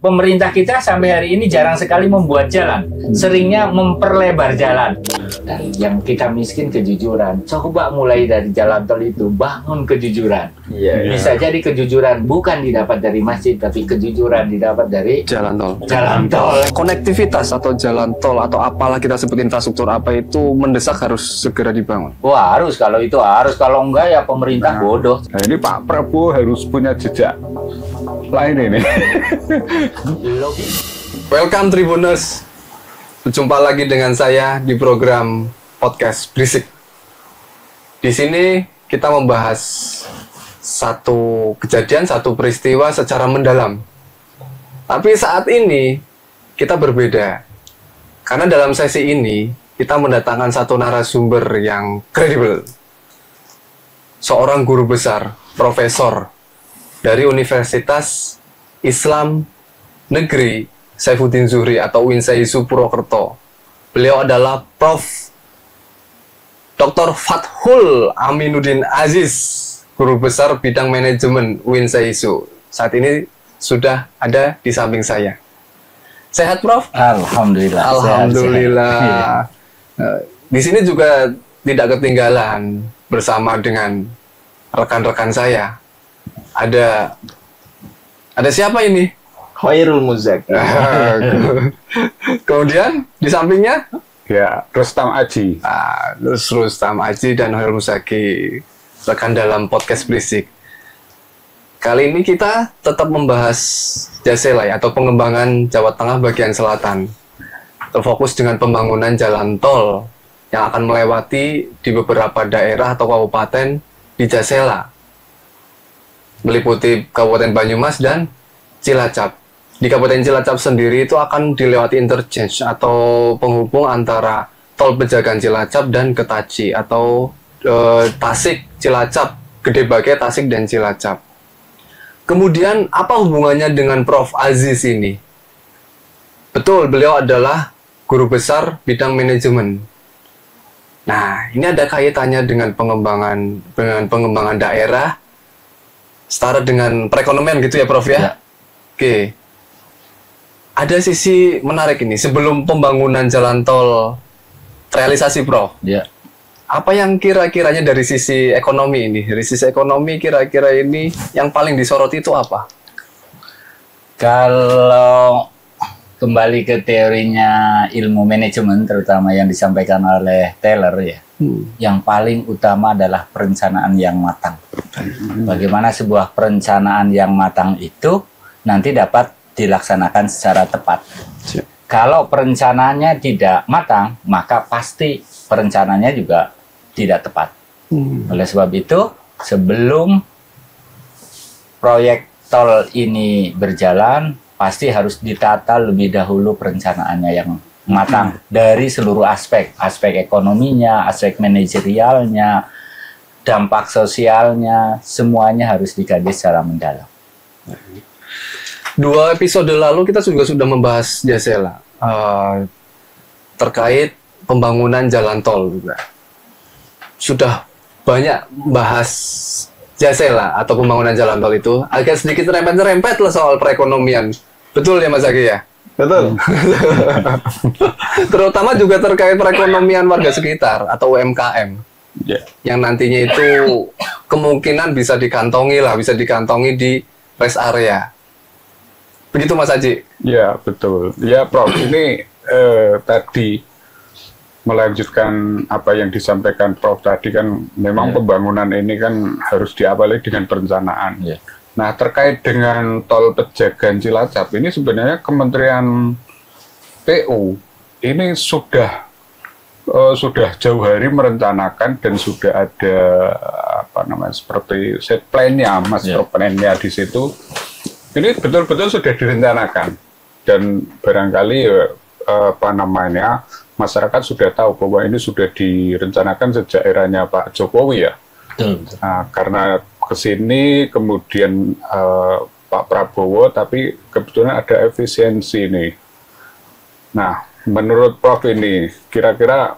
pemerintah kita sampai hari ini jarang sekali membuat jalan, seringnya memperlebar jalan. Dan yang kita miskin kejujuran. Coba mulai dari jalan tol itu, bangun kejujuran. Bisa jadi kejujuran bukan didapat dari masjid, tapi kejujuran didapat dari jalan tol. Jalan tol. Konektivitas atau jalan tol atau apalah kita sebut infrastruktur apa itu mendesak harus segera dibangun. Wah, harus, kalau itu harus, kalau enggak ya pemerintah bodoh. Nah, ini Pak Prabowo harus punya jejak lain ini. Welcome Tribuners. Berjumpa lagi dengan saya di program podcast Berisik. Di sini kita membahas satu kejadian, satu peristiwa secara mendalam. Tapi saat ini kita berbeda. Karena dalam sesi ini kita mendatangkan satu narasumber yang kredibel. Seorang guru besar, profesor dari Universitas Islam Negeri Saifuddin Zuhri atau UINSAISU Purwokerto. Beliau adalah Prof. Dr. Fathul Aminuddin Aziz, guru besar bidang manajemen UINSAISU. Saat ini sudah ada di samping saya. Sehat, Prof? Alhamdulillah. Alhamdulillah. Sehat. Di sini juga tidak ketinggalan bersama dengan rekan-rekan saya. Ada siapa ini? Khairul Muzaki. Kemudian di sampingnya Ya, Rustam Aji. terus Rustam Aji dan Khairul Muzaki, rekan dalam podcast Berisik. Kali ini kita tetap membahas Jaselai atau pengembangan Jawa Tengah bagian selatan. Terfokus dengan pembangunan jalan tol yang akan melewati di beberapa daerah atau kabupaten di Jasela, meliputi Kabupaten Banyumas dan Cilacap. Di Kabupaten Cilacap sendiri itu akan dilewati interchange atau penghubung antara tol Pejagan Cilacap dan Ketaji atau Tasik, Cilacap, Gede Bage, Tasik, dan Cilacap. Kemudian apa hubungannya dengan Prof. Aziz ini? Betul, beliau adalah guru besar bidang manajemen. Nah, ini ada kaitannya dengan pengembangan daerah, setara dengan perekonomian gitu ya, Prof ya? Oke. Ada sisi menarik ini sebelum pembangunan jalan tol realisasi, Prof. Ya. Apa yang kira-kiranya dari sisi ekonomi ini? Dari sisi ekonomi kira-kira ini yang paling disoroti itu apa? Kalau kembali ke teorinya ilmu manajemen, terutama yang disampaikan oleh Taylor ya, yang paling utama adalah perencanaan yang matang. Bagaimana sebuah perencanaan yang matang itu nanti dapat dilaksanakan secara tepat. Kalau perencanaannya tidak matang, maka pasti perencanaannya juga tidak tepat. Oleh sebab itu, sebelum proyek tol ini berjalan, pasti harus ditata lebih dahulu perencanaannya yang matang dari seluruh aspek ekonominya, aspek manajerialnya, dampak sosialnya, semuanya harus dikaji secara mendalam. 2 episode lalu kita juga sudah membahas Jasela terkait pembangunan jalan tol juga. Sudah banyak bahas Jasela atau pembangunan jalan tol itu, agak sedikit rempet-rempet lah soal perekonomian. Betul ya Mas Aki ya? Betul. Terutama juga terkait perekonomian warga sekitar atau UMKM. Yang nantinya itu kemungkinan bisa dikantongi di rest area. Begitu Mas Haji? Ya, betul. Ya, Prof, ini tadi melanjutkan apa yang disampaikan Prof tadi kan, memang pembangunan ini kan harus diawali dengan perencanaan. Nah, terkait dengan tol Pejagan Cilacap, ini sebenarnya Kementerian PU ini sudah jauh hari merencanakan dan sudah ada seperti set plan-nya, master plan-nya di situ. Ini betul-betul sudah direncanakan dan barangkali masyarakat sudah tahu bahwa ini sudah direncanakan sejak eranya Pak Jokowi ya. Nah, karena kesini kemudian Pak Prabowo, tapi kebetulan ada efisiensi nih. Nah, menurut Prof ini kira-kira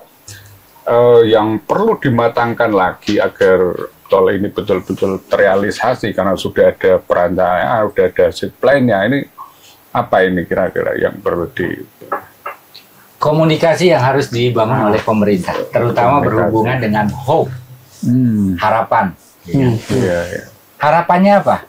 yang perlu dimatangkan lagi agar tol ini betul-betul terrealisasi, karena sudah ada perancangan, sudah ada set plan-nya, ini apa ini kira-kira yang perlu di Komunikasi yang harus dibangun oleh pemerintah, terutama berhubungan dengan hope, harapan. Iya, iya. Harapannya apa?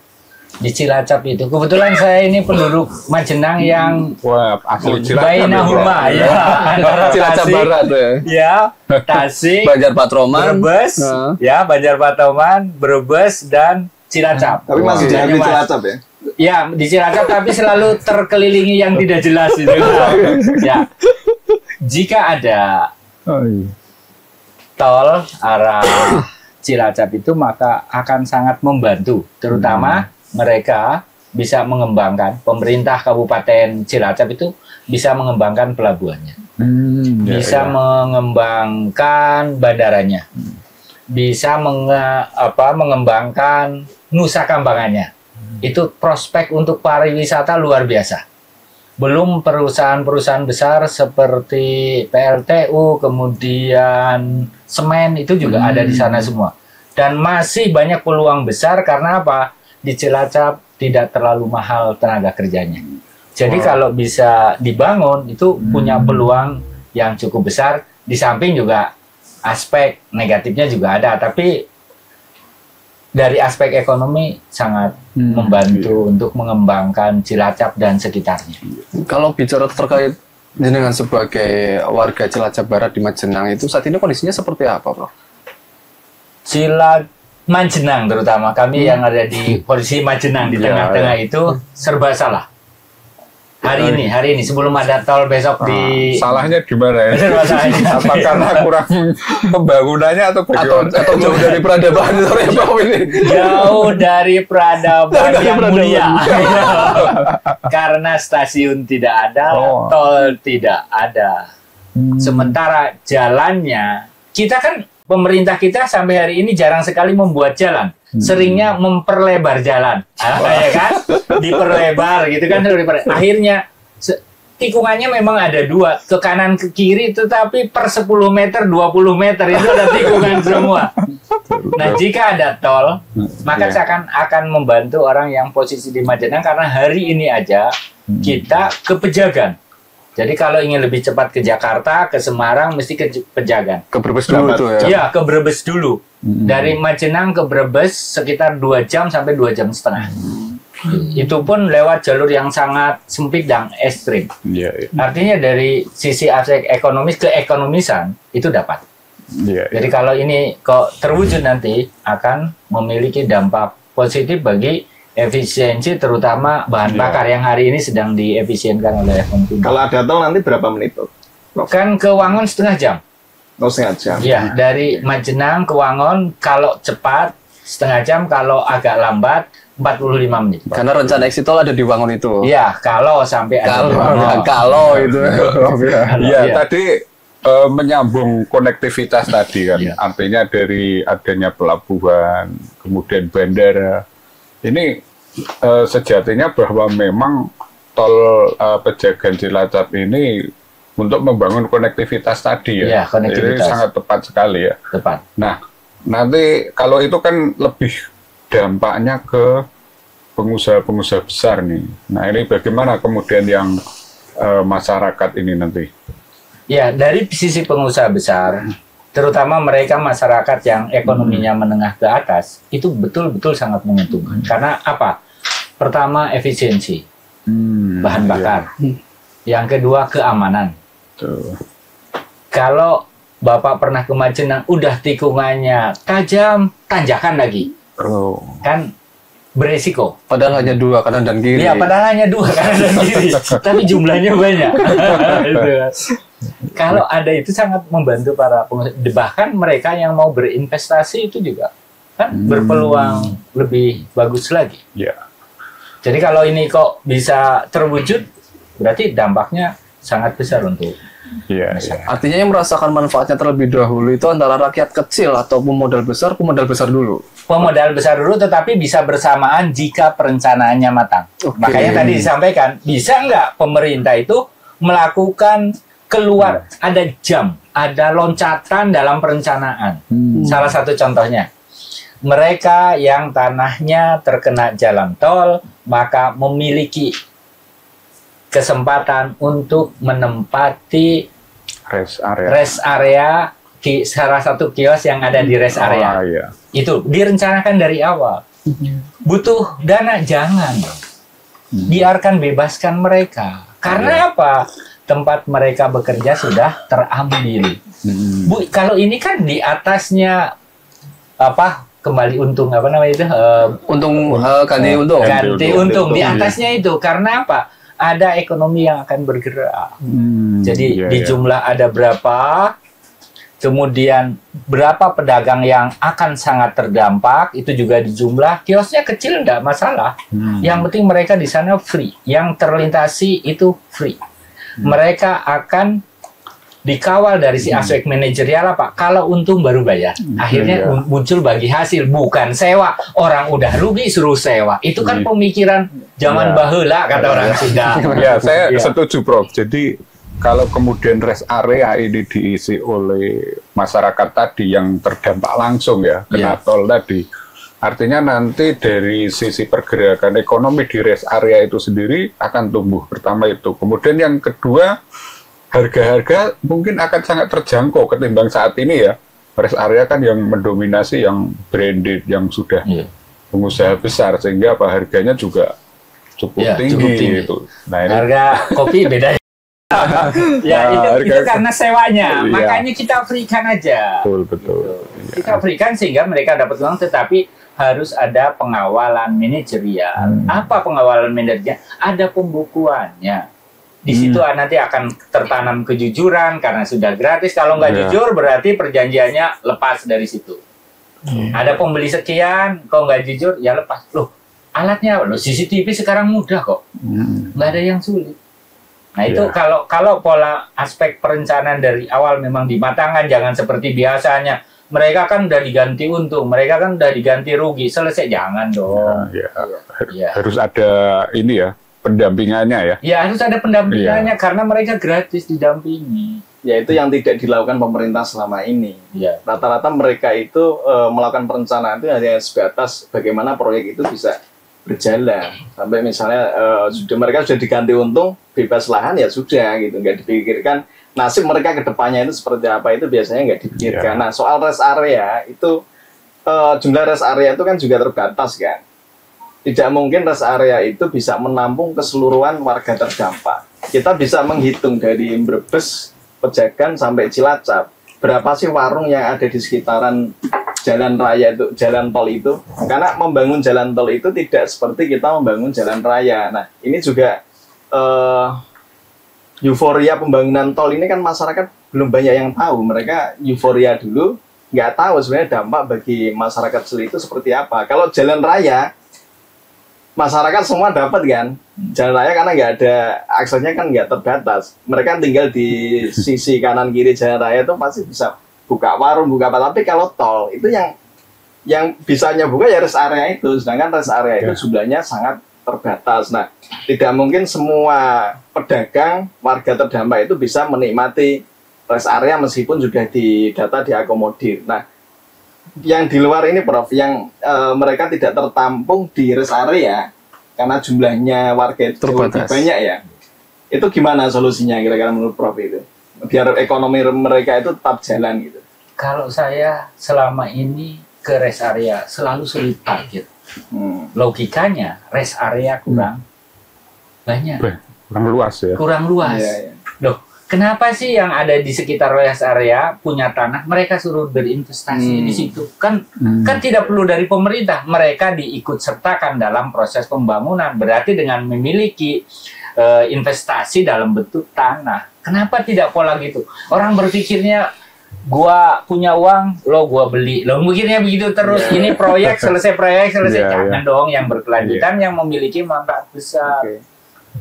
Di Cilacap itu, kebetulan saya ini penduduk Majenang yang Wah, asli Cilacap. Bainahuma, ya, antara Cilacap Tasik, Barat tuh ya. ya, Tasik, Banjar Patroman, Brebes, ya, Banjar Patroman, Brebes dan Cilacap. Tapi masih Wah, di Mas. Cilacap ya? Ya, di Cilacap tapi selalu terkelilingi yang tidak jelas itu. Ya. Jika ada tol arah Cilacap itu maka akan sangat membantu, terutama mereka bisa mengembangkan, pemerintah Kabupaten Cilacap itu bisa mengembangkan pelabuhannya, bisa mengembangkan bandaranya, bisa mengembangkan Nusa Kambangannya. Itu prospek untuk pariwisata luar biasa. Belum perusahaan-perusahaan besar seperti PLTU, kemudian semen itu juga ada di sana semua. Dan masih banyak peluang besar karena apa? Di Cilacap tidak terlalu mahal tenaga kerjanya. Jadi kalau bisa dibangun itu punya peluang yang cukup besar. Di samping juga aspek negatifnya juga ada, tapi dari aspek ekonomi sangat membantu untuk mengembangkan Cilacap dan sekitarnya. Kalau bicara terkait dengan sebagai warga Cilacap Barat di Majenang itu saat ini kondisinya seperti apa, Bro? Majenang terutama kami yang ada di posisi Majenang di tengah-tengah itu serba salah. Hari ini sebelum ada tol besok di salahnya gimana ya? Serba salah. Apa karena kurang pembangunannya atau bagaimana? Atau jauh dari peradaban ini? Jauh dari peradaban yang mulia. Karena stasiun tidak ada, tol tidak ada. Sementara jalannya, kita kan pemerintah kita sampai hari ini jarang sekali membuat jalan. Seringnya memperlebar jalan. Ya kan? Diperlebar gitu kan. Akhirnya tikungannya memang ada dua, ke kanan ke kiri, tetapi per 10 meter 20 meter itu ada tikungan semua. Nah, jika ada tol, maka akan membantu orang yang posisi di Majenang karena hari ini aja kita ke Pejagan. Jadi kalau ingin lebih cepat ke Jakarta, ke Semarang, mesti ke Pejagan. Ke Brebes dulu tuh ya? Iya, ke Brebes dulu. Dari Majenang ke Brebes sekitar 2 jam sampai 2 jam setengah. Itu pun lewat jalur yang sangat sempit dan ekstrim. Artinya dari sisi aspek ekonomis ke ekonomisan itu dapat. Jadi kalau ini kok terwujud nanti akan memiliki dampak positif bagi efisiensi terutama bahan bakar yang hari ini sedang diefisienkan oleh pemerintah. Kalau ada tol nanti berapa menit tuh? Kan ke Wangon setengah jam. Oh, setengah jam. Ya, dari Majenang ke Wangon kalau cepat setengah jam, kalau agak lambat 45 menit. Karena rencana exit tol ada di Wangon itu. Iya, kalau sampai ada di Wangon. Kalau itu. Iya, tadi menyambung konektivitas tadi kan. Artinya dari adanya pelabuhan, kemudian bandara. Ini sejatinya bahwa memang tol Pejagan Cilacap ini untuk membangun konektivitas tadi ya. Konektivitas. Ini sangat tepat sekali ya. Tepat. Nah, nanti kalau itu kan lebih dampaknya ke pengusaha-pengusaha besar nih. Nah, ini bagaimana kemudian yang masyarakat ini nanti? Ya, dari sisi pengusaha besar, terutama mereka masyarakat yang ekonominya menengah ke atas, itu betul-betul sangat menguntungkan. Karena apa? Pertama, efisiensi bahan bakar. Yang kedua, keamanan. Kalau Bapak pernah ke Majenang, udah tikungannya tajam, tanjakan lagi. Kan beresiko. Padahal hanya 2 kanan dan kiri. Iya, padahal hanya 2 kanan dan kiri. Tapi jumlahnya banyak. Kalau ada itu sangat membantu para pengusaha. Bahkan mereka yang mau berinvestasi itu juga kan berpeluang lebih bagus lagi. Jadi kalau ini kok bisa terwujud, berarti dampaknya sangat besar untuk masyarakat. Artinya yang merasakan manfaatnya terlebih dahulu itu antara rakyat kecil atau pemodal besar dulu. Pemodal besar dulu, tetapi bisa bersamaan jika perencanaannya matang. Makanya tadi disampaikan, bisa nggak pemerintah itu melakukan keluar, ada jam, ada loncatan dalam perencanaan. Salah satu contohnya, mereka yang tanahnya terkena jalan tol, maka memiliki kesempatan untuk menempati rest area salah satu kios yang ada di rest area. Iya. Itu direncanakan dari awal. Butuh dana, jangan. Biarkan, bebaskan mereka. Karena apa? Tempat mereka bekerja sudah terambil. Kalau ini kan di atasnya apa? Kembali untung, apa namanya itu? Ganti untung. Ganti untung di atasnya itu. Karena apa? Ada ekonomi yang akan bergerak. Jadi di jumlah ada berapa? Kemudian berapa pedagang yang akan sangat terdampak, itu juga di jumlah. Kiosnya kecil enggak masalah. Yang penting mereka di sana free. Yang terlintasi itu free. Mereka akan dikawal dari si aspek manajerial apa. Kalau untung baru bayar. Akhirnya muncul bagi hasil, bukan sewa. Orang udah rugi suruh sewa. Itu kan pemikiran zaman baheula kata orang Sunda. Ya, saya setuju, Prof. Jadi kalau kemudian rest area ini diisi oleh masyarakat tadi yang terdampak langsung ya kena tol tadi, artinya nanti dari sisi pergerakan ekonomi di rest area itu sendiri akan tumbuh. Pertama itu. Kemudian yang kedua, harga-harga mungkin akan sangat terjangkau ketimbang saat ini ya. Rest area kan yang mendominasi yang branded, yang sudah pengusaha besar, sehingga harganya juga cukup tinggi. Gitu. Nah, ini harga kopi beda. Itu karena sewanya, makanya kita berikan aja. Betul. Kita berikan sehingga mereka dapat uang, tetapi harus ada pengawalan manajerial. Apa pengawalan manajerial? Ada pembukuannya. Di situ nanti akan tertanam kejujuran karena sudah gratis. Kalau nggak jujur berarti perjanjiannya lepas dari situ. Ada pembeli sekian, kalau nggak jujur ya lepas. Loh, alatnya loh, CCTV sekarang mudah kok, nggak ada yang sulit. Nah itu kalau pola aspek perencanaan dari awal memang dimatangkan, jangan seperti biasanya. Mereka kan udah diganti untung, mereka kan udah diganti rugi, selesai, jangan dong. Harus ada ini ya, pendampingannya ya. Ya harus ada pendampingannya karena mereka gratis didampingi. Ya itu yang tidak dilakukan pemerintah selama ini. Rata-rata mereka itu melakukan perencanaan itu hanya sebatas bagaimana proyek itu bisa berjalan. Sampai misalnya mereka sudah diganti untung, bebas lahan ya sudah gitu, nggak dipikirkan nasib mereka ke depannya itu seperti apa, itu biasanya nggak dipikirkan. Nah soal rest area itu jumlah rest area itu kan juga terbatas kan. Tidak mungkin rest area itu bisa menampung keseluruhan warga terdampak. Kita bisa menghitung dari Brebes, Pejagan sampai Cilacap, berapa sih warung yang ada di sekitaran jalan raya itu, jalan tol itu. Karena membangun jalan tol itu tidak seperti kita membangun jalan raya. Nah ini juga euforia pembangunan tol ini kan masyarakat belum banyak yang tahu. Mereka euforia dulu, nggak tahu sebenarnya dampak bagi masyarakat kecil itu seperti apa. Kalau jalan raya, masyarakat semua dapat kan. Jalan raya karena nggak ada aksesnya kan nggak terbatas. Mereka tinggal di sisi kanan kiri jalan raya itu pasti bisa buka warung, buka apa. Tapi kalau tol itu yang bisanya buka ya rest area itu. Sedangkan rest area itu jumlahnya sangat terbatas. Nah, tidak mungkin semua pedagang warga terdampak itu bisa menikmati rest area meskipun sudah didata diakomodir. Nah, yang di luar ini Prof, yang mereka tidak tertampung di rest area karena jumlahnya warga itu lebih banyak ya. Itu gimana solusinya kira-kira menurut Prof itu? Biar ekonomi mereka itu tetap jalan gitu. Kalau saya selama ini ke rest area selalu sulit parkir. Logikanya rest area kurang banyak. Kurang luas ya. Kurang luas. Loh, kenapa sih yang ada di sekitar rest area punya tanah mereka suruh berinvestasi di situ? Kan tidak perlu dari pemerintah, mereka diikut sertakan dalam proses pembangunan. Berarti dengan memiliki investasi dalam bentuk tanah. Kenapa tidak pola gitu? Orang berpikirnya gua punya uang, lo gua beli. Lo mikirnya begitu terus. Ini proyek selesai jangan dong yang berkelanjutan yang memiliki manfaat besar.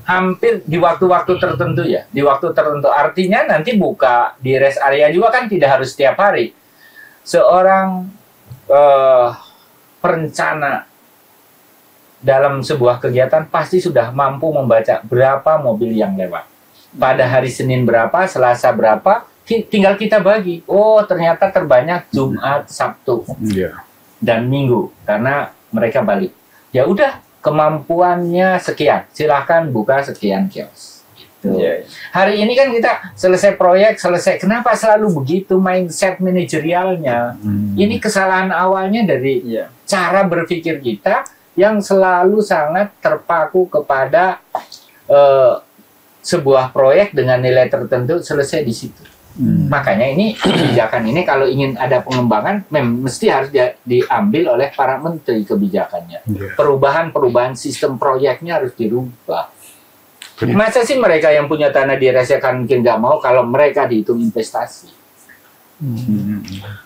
Hampir di waktu-waktu tertentu ya, di waktu tertentu. Artinya nanti buka di rest area juga kan tidak harus setiap hari. Seorang perencana dalam sebuah kegiatan pasti sudah mampu membaca berapa mobil yang lewat. Pada hari Senin berapa, Selasa berapa, tinggal kita bagi. Oh, ternyata terbanyak Jumat, Sabtu, dan Minggu karena mereka balik. Ya udah, kemampuannya sekian, silahkan buka sekian kios. gitu. Iya. Hari ini kan kita selesai proyek, selesai. Kenapa selalu begitu mindset manajerialnya? Ini kesalahan awalnya dari Iya. cara berpikir kita yang selalu sangat terpaku kepada sebuah proyek dengan nilai tertentu selesai di situ. Makanya ini kebijakan ini kalau ingin ada pengembangan mesti harus diambil oleh para menteri kebijakannya. Perubahan sistem proyeknya harus dirubah. Masa sih mereka yang punya tanah di RSA mungkin nggak mau kalau mereka dihitung investasi.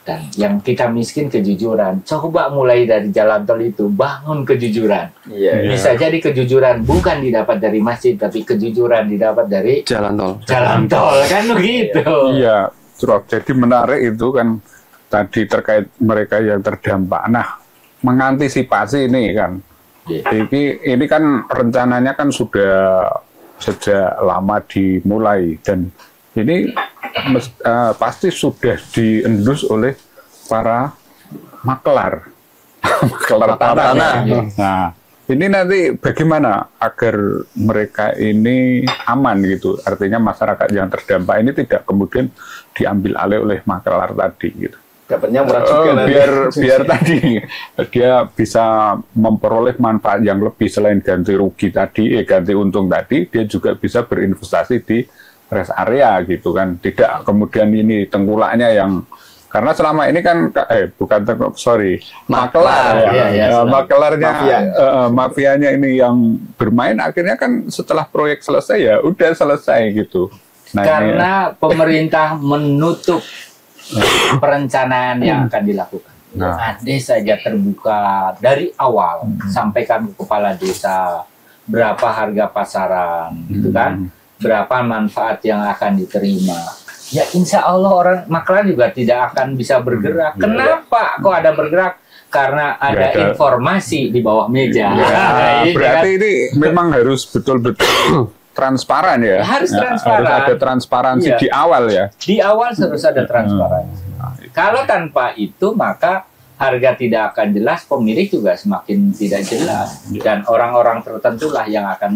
Dan yang kita miskin kejujuran. Coba mulai dari jalan tol itu bangun kejujuran. Iya. Bisa jadi kejujuran bukan didapat dari masjid, tapi kejujuran didapat dari Jalan tol. jalan tol kan begitu. Iya, Prof. Jadi menarik itu kan tadi terkait mereka yang terdampak. Nah, mengantisipasi ini kan. Ini kan rencananya kan sudah sejak lama dimulai dan ini pasti sudah diendus oleh para makelar tanah. Nah, ini nanti bagaimana agar mereka ini aman gitu? Artinya masyarakat yang terdampak ini tidak kemudian diambil alih oleh makelar tadi gitu. Dapatnya murah juga nanti. Biar tadi dia bisa memperoleh manfaat yang lebih selain ganti rugi tadi, ganti untung tadi, dia juga bisa berinvestasi di rest area gitu kan, tidak kemudian ini tengkulaknya yang karena selama ini kan makelar makelarnya mafianya ini yang bermain akhirnya kan setelah proyek selesai ya udah selesai gitu. Nah, karena pemerintah menutup perencanaan yang akan dilakukan. Andai saja terbuka dari awal, sampaikan ke kepala desa berapa harga pasaran, gitu kan? Berapa manfaat yang akan diterima. Ya insya Allah orang makelar juga tidak akan bisa bergerak. Kenapa kok ada bergerak? Karena ada informasi di bawah meja. Berarti ini memang harus betul-betul transparan ya. Harus transparan. Harus ada transparansi di awal ya. Di awal harus ada transparansi. Kalau tanpa itu maka harga tidak akan jelas, pemilik juga semakin tidak jelas, dan orang-orang tertentu lah yang akan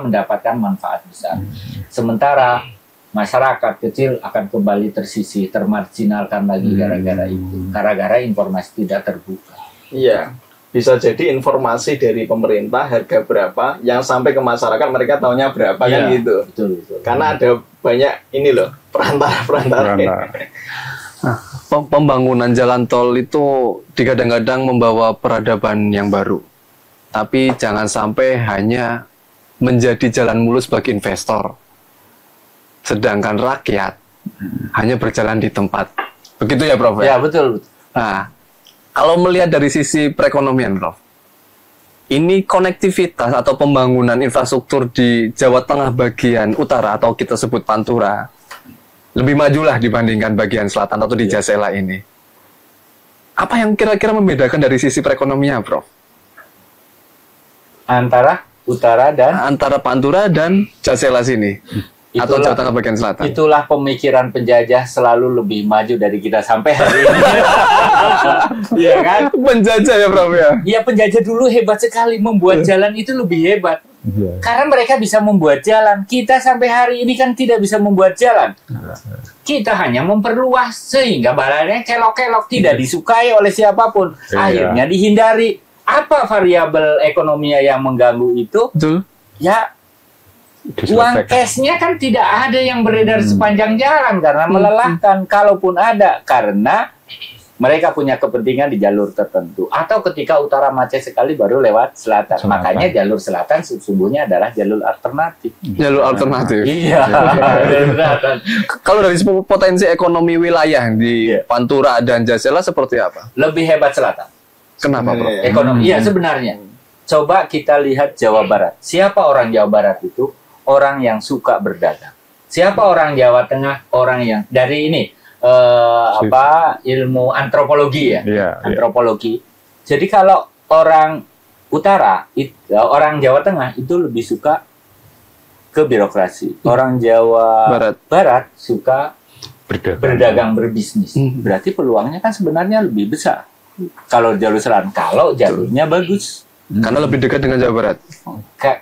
mendapatkan manfaat besar. Sementara masyarakat kecil akan kembali tersisih, termarginalkan lagi gara-gara itu, gara-gara informasi tidak terbuka. Iya, bisa jadi informasi dari pemerintah harga berapa, yang sampai ke masyarakat mereka taunya berapa kan gitu. Betul. Karena ada banyak ini loh perantara. Nah, pembangunan jalan tol itu kadang-kadang membawa peradaban yang baru. Tapi jangan sampai hanya menjadi jalan mulus bagi investor. Sedangkan rakyat hanya berjalan di tempat. Begitu ya, Prof? Ya, betul. Nah, kalau melihat dari sisi perekonomian, Prof, ini konektivitas atau pembangunan infrastruktur di Jawa Tengah bagian utara atau kita sebut Pantura lebih majulah dibandingkan bagian selatan atau di Jasela ini. Apa yang kira-kira membedakan dari sisi perekonomian, Prof? Antara utara dan antara Pantura dan Jasela sini. Atau Jawa Tengah bagian selatan. Itulah pemikiran penjajah selalu lebih maju dari kita sampai hari ini. Iya kan? Penjajah ya, Prof ya? Iya, penjajah dulu hebat sekali, membuat jalan itu lebih hebat. Karena mereka bisa membuat jalan. Kita sampai hari ini kan tidak bisa membuat jalan. Kita hanya memperluas sehingga badannya kelok-kelok, tidak disukai oleh siapapun. Akhirnya dihindari. Apa variabel ekonominya yang mengganggu itu? Betul. Ya, uang cashnya kan tidak ada yang beredar sepanjang jalan karena melelahkan. Kalaupun ada, karena mereka punya kepentingan di jalur tertentu. Atau ketika utara macet sekali baru lewat selatan. Makanya jalur selatan sesungguhnya adalah jalur alternatif. Jalur alternatif. Iya. Kalau dari potensi ekonomi wilayah di Pantura dan Jasela seperti apa? Lebih hebat selatan. Kenapa, Prof? Ekonomi. Iya, sebenarnya. Coba kita lihat Jawa Barat. Siapa orang Jawa Barat itu? Orang yang suka berdagang. Siapa orang Jawa Tengah? Orang yang dari ini ilmu antropologi ya, antropologi. Jadi kalau orang utara, orang Jawa Tengah itu lebih suka ke birokrasi. Orang Jawa Barat suka berdagang, berbisnis. Berarti peluangnya kan sebenarnya lebih besar kalau jalur selatan. Kalau jalurnya bagus. Karena lebih dekat dengan Jawa Barat.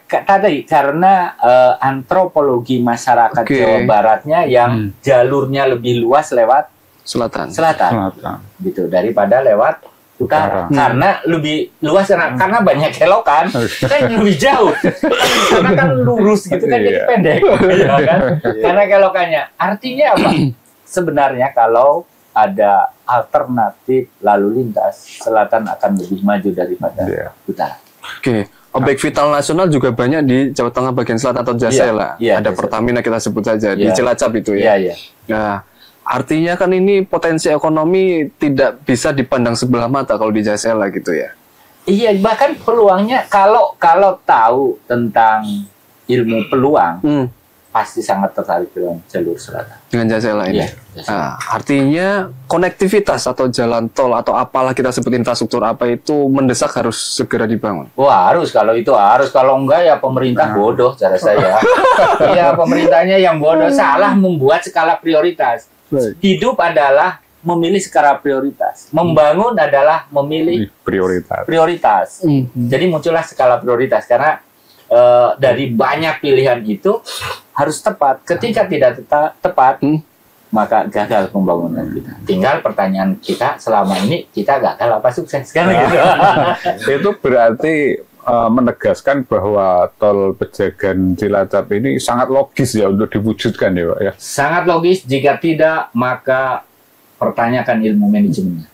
Tadi karena antropologi masyarakat Oke. Jawa Baratnya yang jalurnya lebih luas lewat Selatan. selatan, gitu daripada lewat utara. Karena lebih luas karena banyak kelokan, kan lebih jauh. Karena kan lurus gitu kan jadi Iya. pendek, ya kan? Karena kelokannya. Artinya apa? Sebenarnya kalau ada alternatif lalu lintas, selatan akan lebih maju daripada Iya. utara. Oke, objek vital nasional juga banyak di Jawa Tengah bagian selatan atau Jasela. Iya, Ada Jasela. Pertamina kita sebut saja di Iya. Cilacap itu Iya, ya. iya. Nah, artinya kan ini potensi ekonomi tidak bisa dipandang sebelah mata kalau di Jasela gitu ya. Iya, bahkan peluangnya kalau tahu tentang ilmu peluang pasti sangat tertarik dengan jalur selatan. Dengan Jasela ini. Iya, Nah, artinya konektivitas atau jalan tol atau apalah kita sebut infrastruktur apa itu mendesak harus segera dibangun. Wah, harus kalau itu harus, kalau enggak ya pemerintah bodoh cara saya. Iya, pemerintahnya yang bodoh, salah membuat skala prioritas. Hidup adalah memilih skala prioritas. Membangun adalah memilih prioritas. Jadi muncullah skala prioritas karena dari banyak pilihan itu harus tepat. Ketika tidak tepat, maka gagal pembangunan kita. Tinggal pertanyaan kita selama ini kita gagal apa sukses kan gitu. Itu berarti menegaskan bahwa tol Pejagan Cilacap ini sangat logis ya untuk diwujudkan ya Pak ya. Sangat logis, jika tidak maka pertanyakan ilmu manajemennya.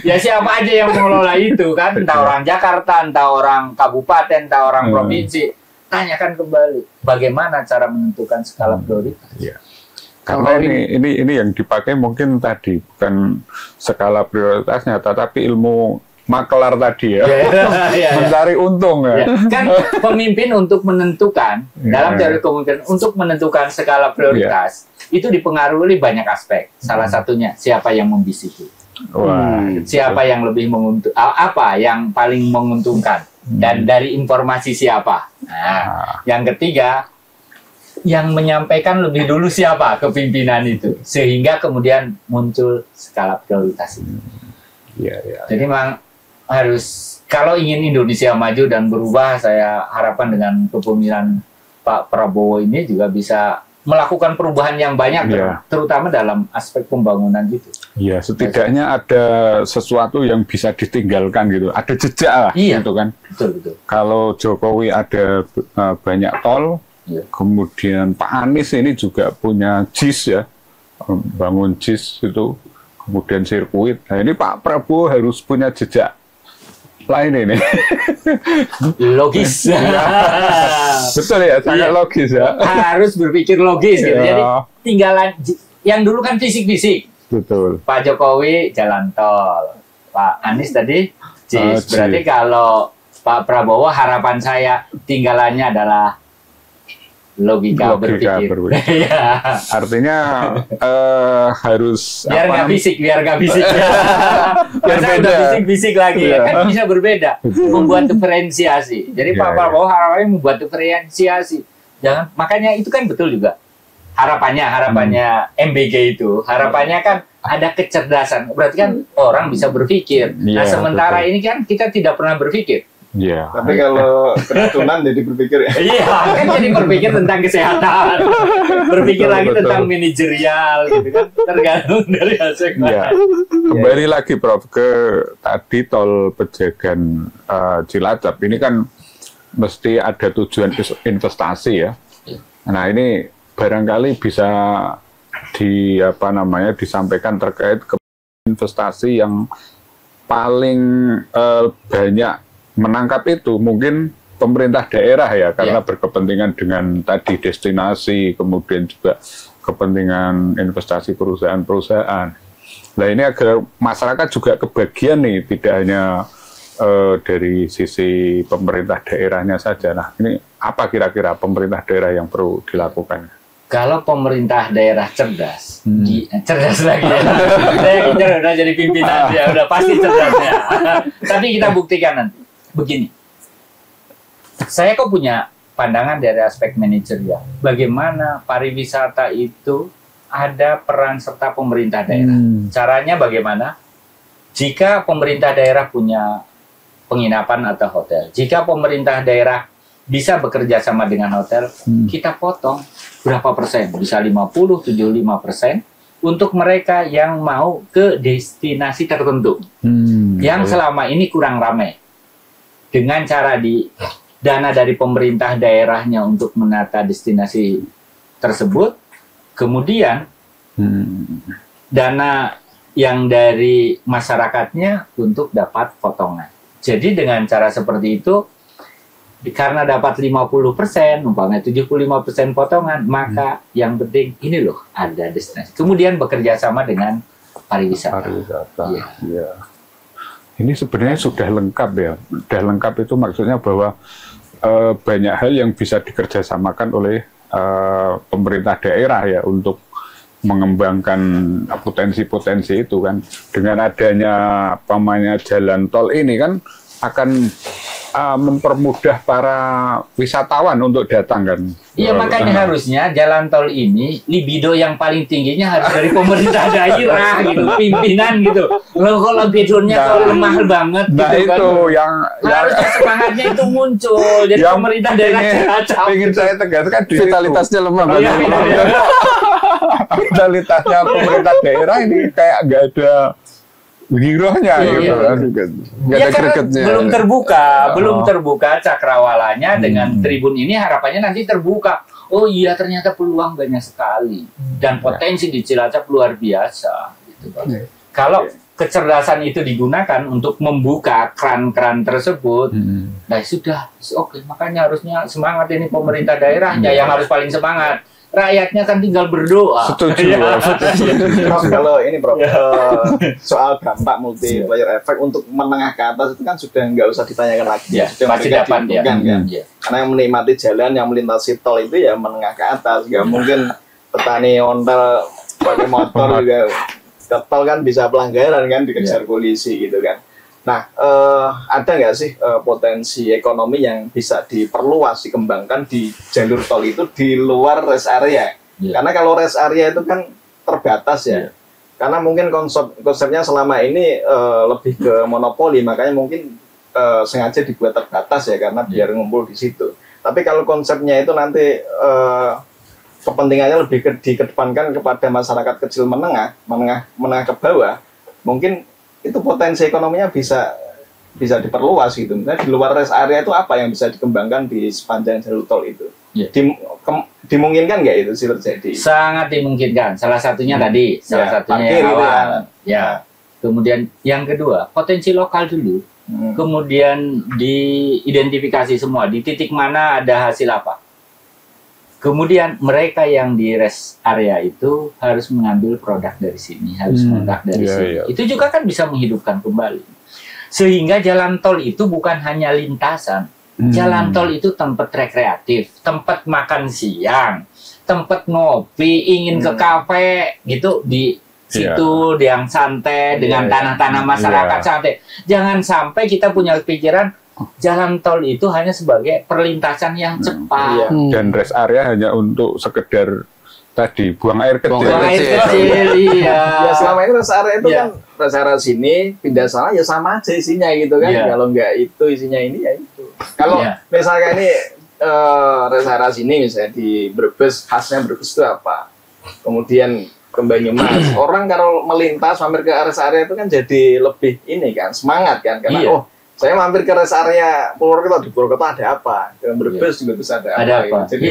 Ya siapa aja yang mengelola itu kan, entah orang Jakarta, entah orang kabupaten, entah orang provinsi. Tanyakan kembali bagaimana cara menentukan skala prioritas. Iya. Karena ini yang dipakai mungkin tadi bukan skala prioritasnya, tetapi ilmu makelar tadi ya, mencari untung ya. Kan pemimpin untuk menentukan dalam teori kepemimpinan untuk menentukan skala prioritas itu dipengaruhi banyak aspek. Salah satunya siapa yang membisiki, siapa yang lebih apa yang paling menguntungkan, dan dari informasi siapa. Nah, yang ketiga yang menyampaikan lebih dulu siapa kepimpinan itu, sehingga kemudian muncul skala prioritas itu. Jadi memang harus, kalau ingin Indonesia maju dan berubah, saya harapkan dengan kepemimpinan Pak Prabowo ini juga bisa melakukan perubahan yang banyak, terutama dalam aspek pembangunan gitu. Iya, setidaknya ada sesuatu yang bisa ditinggalkan gitu, ada jejak lah, gitu kan. Betul. Kalau Jokowi ada banyak tol, kemudian Pak Anies ini juga punya JIS ya, bangun JIS itu, kemudian sirkuit. Nah ini Pak Prabowo harus punya jejak lain ini. Logis. Betul ya, sangat logis ya. Harus berpikir logis gitu. Jadi tinggalan yang dulu kan fisik-fisik. Betul. Pak Jokowi jalan tol, Pak Anies tadi JIS. Berarti kalau Pak Prabowo harapan saya tinggalannya adalah logika berpikir. Artinya harus biar nggak fisik, biar udah fisik lagi ya kan bisa berbeda, membuat diferensiasi. Jadi Pak Prabowo harapannya membuat diferensiasi. Jangan, makanya itu kan betul juga harapannya MBG itu, harapannya kan ada kecerdasan. Berarti kan orang bisa berpikir. Nah sementara ini kan kita tidak pernah berpikir. Iya. Tapi kalau keracunan jadi berpikir ya. Iya, kan jadi berpikir tentang kesehatan, berpikir lagi tentang manajerial, gitu kan, tergantung dari aspek. Iya. Kembali lagi Prof ke tadi tol Pejagan Cilacap ini kan mesti ada tujuan investasi ya. Nah ini barangkali bisa disampaikan terkait ke investasi yang paling banyak menangkap itu mungkin pemerintah daerah ya, karena berkepentingan dengan tadi destinasi, kemudian juga kepentingan investasi perusahaan-perusahaan. Nah ini agar masyarakat juga kebagian nih, tidak hanya dari sisi pemerintah daerahnya saja. Nah ini apa kira-kira pemerintah daerah yang perlu dilakukan? Kalau pemerintah daerah cerdas, cerdas lagi ya. Saya udah jadi pimpinan ya, udah pasti cerdas ya. Tapi kita buktikan nanti. Begini, saya kok punya pandangan dari aspek manajerial. Bagaimana pariwisata itu ada peran serta pemerintah daerah. Caranya bagaimana? Jika pemerintah daerah punya penginapan atau hotel. Jika pemerintah daerah bisa bekerja sama dengan hotel, kita potong berapa persen? Bisa 50-75% untuk mereka yang mau ke destinasi tertentu. Yang selama ini kurang ramai. Dengan cara dana dari pemerintah daerahnya untuk menata destinasi tersebut, kemudian dana yang dari masyarakatnya untuk dapat potongan. Jadi dengan cara seperti itu, karena dapat 50%, umpamanya 75% potongan, maka yang penting ini loh ada destinasi. Kemudian bekerja sama dengan pariwisata. Ya. Ya. Ini sebenarnya sudah lengkap ya. Sudah lengkap itu maksudnya bahwa banyak hal yang bisa dikerjasamakan oleh pemerintah daerah ya untuk mengembangkan potensi-potensi itu kan. Dengan adanya pamannya jalan tol ini kan akan mempermudah para wisatawan untuk datang kan. Iya, makanya harusnya jalan tol ini libido yang paling tingginya harus dari pemerintah daerah gitu, pimpinan gitu. Loh, kalau libidonya kok lemah banget nah gitu itu kan. yang Harusnya semangatnya itu muncul. Jadi yang pemerintah daerah ingin saya tegaskan di Vitalitasnya lemah banget. vitalitasnya pemerintah daerah ini kayak nggak ada girohnya gitu kan. Nggak Ya ada karena gregetnya. belum terbuka cakrawalanya dengan tribun ini, harapannya nanti terbuka. Oh iya, ternyata peluang banyak sekali dan potensi di Cilacap luar biasa gitu Pak. Kalau kecerdasan itu digunakan untuk membuka keran-keran tersebut, nah sudah oke. Makanya harusnya semangat ini pemerintah daerahnya yang harus paling semangat. Rakyatnya kan tinggal berdoa. Setuju. Prof, kalau ini Prof, soal dampak multiplier effect untuk menengah ke atas itu kan sudah nggak usah ditanyakan lagi. Ya, Sudah pasti mereka dapat ya. diuntungkan, kan. Ya. Karena yang menikmati jalan, yang melintasi tol itu ya menengah ke atas. Nggak mungkin petani ontel pakai motor juga ke tol kan bisa pelanggaran kan, dikejar polisi gitu kan. Nah, ada nggak sih potensi ekonomi yang bisa diperluas, dikembangkan di jalur tol itu di luar rest area? Karena kalau rest area itu kan terbatas ya. Karena mungkin konsepnya selama ini lebih ke monopoli, makanya mungkin sengaja dibuat terbatas ya, karena biar ngumpul di situ. Tapi kalau konsepnya itu nanti kepentingannya lebih dikedepankan kepada masyarakat kecil menengah ke bawah, mungkin itu potensi ekonominya bisa diperluas gitu. Nah, di luar rest area itu apa yang bisa dikembangkan di sepanjang jalur tol itu? Dimungkinkan nggak itu sih terjadi? Sangat dimungkinkan. Salah satunya tadi, salah satunya yang awal. Ya. Kemudian yang kedua, potensi lokal dulu. Kemudian diidentifikasi semua di titik mana ada hasil apa. Kemudian mereka yang di rest area itu harus mengambil produk dari sini, harus produk dari sini. Itu juga kan bisa menghidupkan kembali. Sehingga jalan tol itu bukan hanya lintasan. Jalan tol itu tempat rekreatif, tempat makan siang, tempat ngopi, ingin ke kafe gitu di situ yang santai dengan tanah-tanah masyarakat santai. Jangan sampai kita punya pikiran jalan tol itu hanya sebagai perlintasan yang cepat. Dan rest area hanya untuk sekedar tadi buang air kecil. Buang air kecil, iya. Ya selama ini rest area itu kan rest area sini pindah sana ya sama aja isinya gitu kan. Kalau nggak itu isinya ini ya itu. Kalau misalnya ini rest area sini misalnya di Brebes, khasnya Brebes itu apa? Kemudian ke Banyumas, orang kalau melintas mampir ke rest area itu kan jadi lebih ini kan semangat kan, karena saya mampir ke rest area Purwokerto, di Purwokerto ada apa? Di Brebes juga bisa ada apa? Gitu. Jadi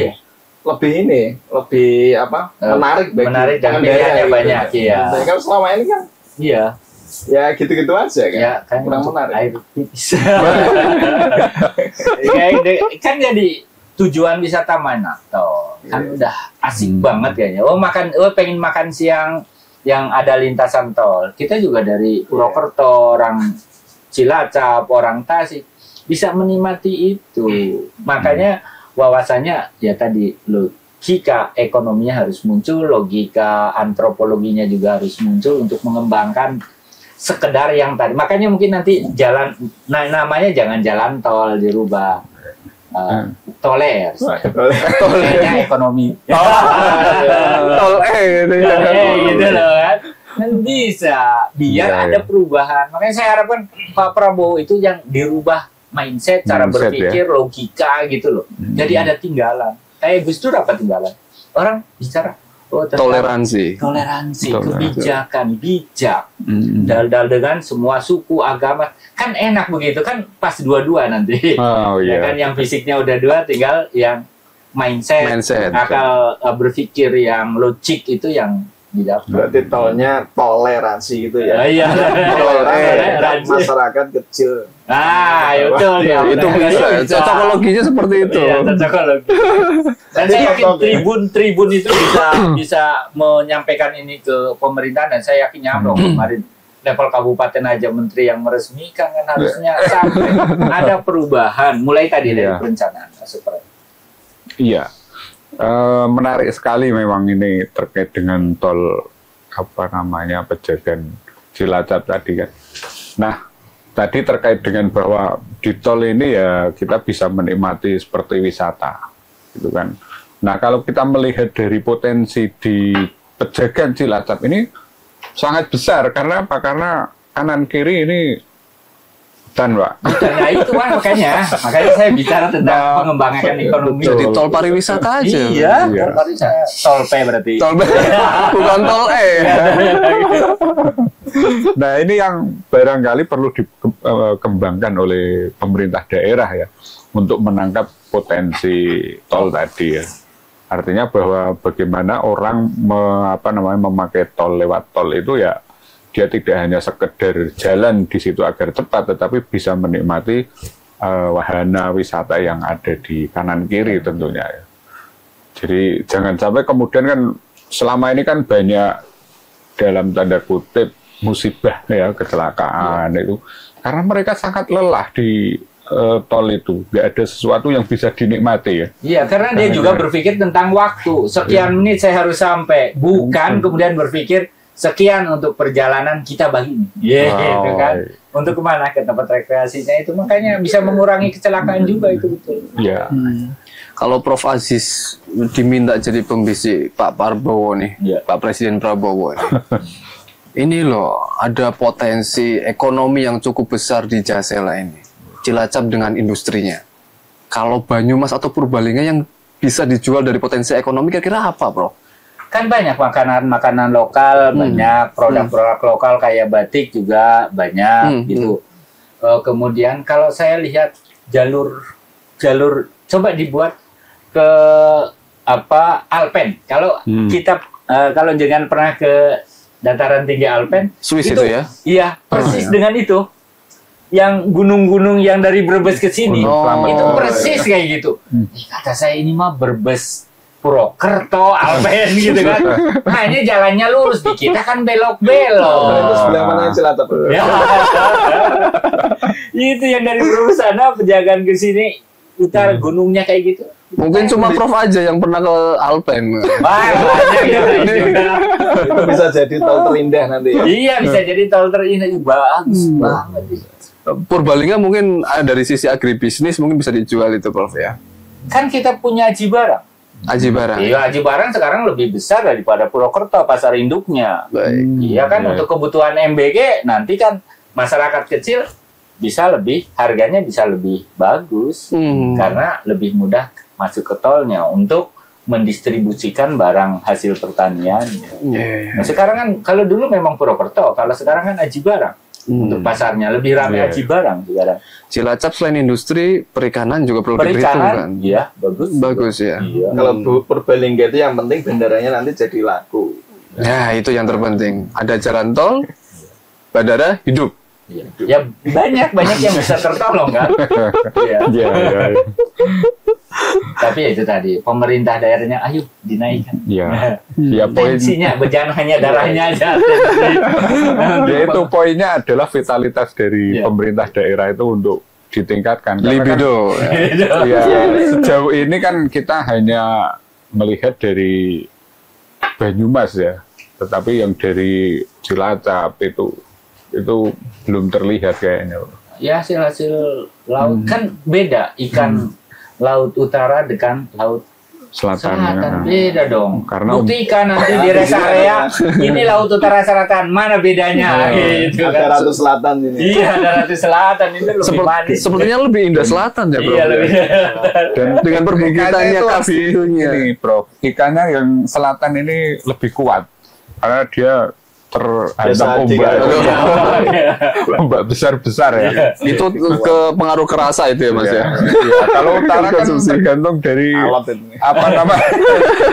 lebih menarik bagi menarik dan pilihannya banyak Dan kalau selama ini kan ya gitu-gitu aja kan. Ya, kan kurang menarik. Air pipis. Kan jadi tujuan wisata mana toh. Kan udah asik banget kayaknya. Pengen makan siang yang ada lintasan tol. Kita juga dari Purwokerto, orang Cilacap, orang Tasik bisa menikmati itu. Makanya wawasannya ya tadi logika ekonominya harus muncul, logika antropologinya juga harus muncul untuk mengembangkan sekedar yang tadi. Makanya mungkin nanti namanya jangan jalan tol, dirubah toler. Tolernya ekonomi. Tol gitu gitu loh kan. Kan bisa, biar Iya, ada iya. perubahan. Makanya saya harapkan Pak Prabowo itu yang dirubah mindset, cara Mindset, berpikir, logika gitu loh. Jadi ada tinggalan. Kayak Gus Dur apa tinggalan? Orang bicara tentang Toleransi. toleransi, Toleransi. kebijakan, bijak, Hmm. dal-dal dengan semua suku, agama. Kan enak begitu, kan pas dua-dua nanti. Oh Ya iya. kan yang fisiknya udah dua, tinggal yang mindset. Akal berpikir yang logik itu yang didapat. Berarti tolnya toleransi gitu ya. Iya. Toleransi masyarakat kecil. Ah, ya betul ya. Itu bisa. Cocokologinya seperti itu. Iya, cocokologi. Dan saya yakin tribun itu bisa menyampaikan ini ke pemerintah, dan saya yakin nyampe kemarin level kabupaten aja menteri yang meresmikan, kan harusnya sampai ada perubahan mulai tadi dari Iya. perencanaan seperti. Iya. Menarik sekali memang ini terkait dengan tol apa namanya Pejagan Cilacap tadi kan. Nah, tadi terkait dengan bahwa di tol ini ya kita bisa menikmati seperti wisata, gitu kan. Nah, kalau kita melihat dari potensi di Pejagan Cilacap ini sangat besar karena apa? Karena kanan kiri ini hutan, Pak. Nah itu kan makanya saya bicara tentang pengembangan ekonomi. Jadi tol pariwisata aja. Iya, Iya. tol P berarti. Tol B, bukan tol E. Nah, ini yang barangkali perlu dikembangkan oleh pemerintah daerah ya untuk menangkap potensi tol tadi ya. Artinya bahwa bagaimana orang memakai tol lewat tol itu ya dia tidak hanya sekedar jalan di situ agar cepat, tetapi bisa menikmati wahana wisata yang ada di kanan kiri tentunya ya. Jadi jangan sampai kemudian kan selama ini kan banyak dalam tanda kutip musibah ya, kecelakaan itu karena mereka sangat lelah di tol itu, nggak ada sesuatu yang bisa dinikmati ya. Iya, karena dia juga berpikir tentang waktu. Sekian menit saya harus sampai, bukan kemudian berpikir sekian untuk perjalanan kita bagi ini. Gitu kan. Untuk kemana? Ke tempat rekreasinya itu. Makanya bisa mengurangi kecelakaan juga itu betul. Iya. Kalau Prof Aziz diminta jadi pembisik Pak Prabowo nih, Iya. Pak Presiden Prabowo nih. Ini loh, ada potensi ekonomi yang cukup besar di Jasela ini. Cilacap dengan industrinya. Kalau Banyumas atau Purbalingga yang bisa dijual dari potensi ekonomi, kira-kira apa, Bro? Kan banyak makanan lokal, banyak produk-produk lokal kayak batik juga banyak gitu. Kemudian kalau saya lihat jalur coba dibuat ke Alpen. Kalau kita kalau jangan pernah ke dataran tinggi Alpen, Swiss itu ya? Iya, persis dengan itu. Yang gunung-gunung yang dari Brebes ke sini, itu persis kayak gitu. Kata saya ini mah Brebes Purwokerto, Alpen gitu kan. Hanya jalannya lurus, di kita kan belok-belok. Itu sebelah mana Cilacap? Ya. Itu yang dari Brebes sana Pejagan ke sini utara gunungnya kayak gitu. Mungkin cuma Prof aja yang pernah ke Alpen. Banyak ya. Itu bisa jadi tol terindah nanti ya. Iya, bisa jadi tol terindah, bagus banget. Purbalingga mungkin dari sisi agribisnis mungkin bisa dijual itu, Prof ya. Kan kita punya Aji Barang. Aji Barang. Iya, Aji Barang sekarang lebih besar daripada Purwokerto pasar induknya. Baik. Iya kan, untuk kebutuhan MBG nanti kan masyarakat kecil bisa lebih, harganya bisa lebih bagus karena lebih mudah masuk ke tolnya untuk mendistribusikan barang hasil pertanian. Nah, sekarang kan kalau dulu memang Purwokerto, kalau sekarang kan Aji Barang. Untuk pasarnya lebih ramai Aji Barang sekarang. Cilacap selain industri perikanan juga perlu diperhitungkan kan. Iya, bagus. Bagus ya. Iya. Kalau Purbalingga itu yang penting bandaranya nanti jadi laku. Ya, itu yang terpenting. Ada jalan tol, bandara hidup. Iya. Ya banyak yang bisa tertolong kan. Iya. Iya. Tapi ya itu tadi pemerintah daerahnya ayo dinaikkan. Iya. Ya poin Tensinya jangan hanya darahnya aja. ya itu poinnya adalah vitalitas dari Iya. pemerintah daerah itu untuk ditingkatkan. Karena kan, Libido. ya, sejauh ini kan kita hanya melihat dari Banyumas ya, tetapi yang dari Cilacap itu belum terlihat kayaknya. Ya hasil laut kan beda ikan laut utara dengan laut Selatan. Beda dong. Karena buktikan nanti di rest area ini Laut Utara Selatan, mana bedanya gitu Ada Ratu Selatan ini. Iya, ada Ratu Selatan itu lebih manis. Sepertinya lebih indah selatan ya, Bro. Iya, lebih. Dan Dengan perbukitannya, kasihnya. ini, Bro, ikannya yang selatan ini lebih kuat karena dia terhantam ombak, ombak besar-besar ya. Itu ke pengaruh kerasa itu ya, Mas ya. Iya, kalau utara kan tergantung dari apa nama,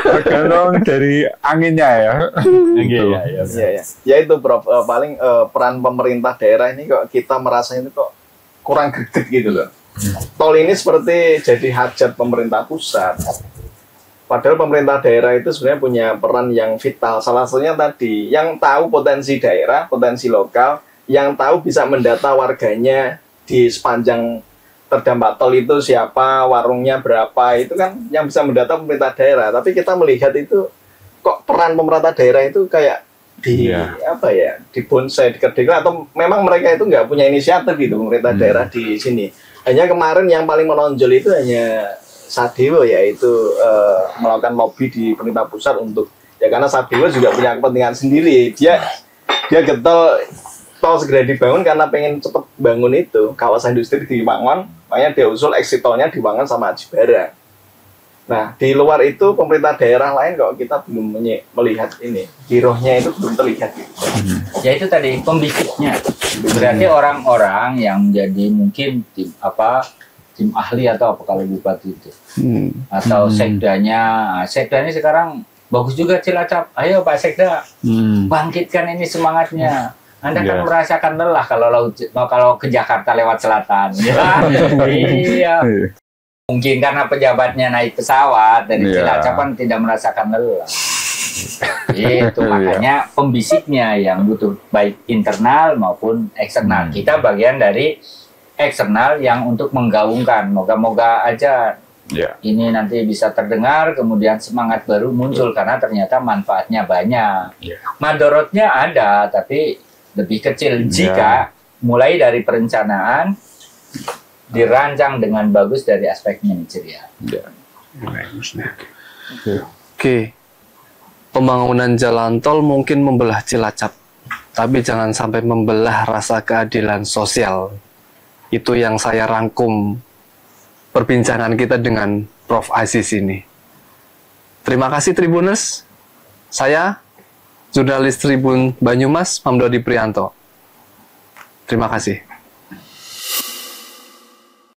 tergantung dari anginnya ya. Gitu. Iya. Ya itu Prof, paling peran pemerintah daerah ini kok kita merasa ini kok kurang greget gitu loh. Tol ini seperti jadi hajat pemerintah pusat. Padahal pemerintah daerah itu sebenarnya punya peran yang vital. Salah satunya tadi, yang tahu potensi daerah, potensi lokal, yang tahu bisa mendata warganya di sepanjang terdampak tol itu siapa, warungnya berapa, itu kan yang bisa mendata pemerintah daerah. Tapi kita melihat itu, kok peran pemerintah daerah itu kayak apa ya, di bonsai, dikerdilkan, atau memang mereka itu nggak punya inisiatif gitu, pemerintah daerah di sini. Hanya kemarin yang paling menonjol itu hanya Sadewo, yaitu melakukan lobby di pemerintah pusat untuk ya, karena Sadewo juga punya kepentingan sendiri. Dia getol tol segera dibangun karena pengen cepet bangun itu kawasan industri dibangun, makanya dia usul exit tolnya dibangun sama Aji Bara. Nah, di luar itu pemerintah daerah lain kok kita belum melihat ini, girohnya itu belum terlihat gitu. Ya itu tadi pembisiknya. Berarti orang-orang yang jadi mungkin tim ahli atau apa kalau bupati itu, atau sekdanya sekarang bagus juga Cilacap. Ayo Pak Sekda, bangkitkan ini semangatnya. Anda kan merasakan lelah kalau ke Jakarta lewat selatan. Iya. Mungkin karena pejabatnya naik pesawat dari Cilacap kan tidak merasakan lelah. Itu makanya pembisiknya yang butuh baik internal maupun eksternal. Kita bagian dari eksternal yang untuk menggaungkan, moga-moga aja ini nanti bisa terdengar, kemudian semangat baru muncul karena ternyata manfaatnya banyak. Mandorotnya ada, tapi lebih kecil jika mulai dari perencanaan dirancang dengan bagus dari aspek manajerial. Oke, pembangunan jalan tol mungkin membelah Cilacap, tapi jangan sampai membelah rasa keadilan sosial. Itu yang saya rangkum perbincangan kita dengan Prof. Aziz ini. Terima kasih Tribuners. Saya, jurnalis Tribun Banyumas, Mamdodi Prianto. Terima kasih.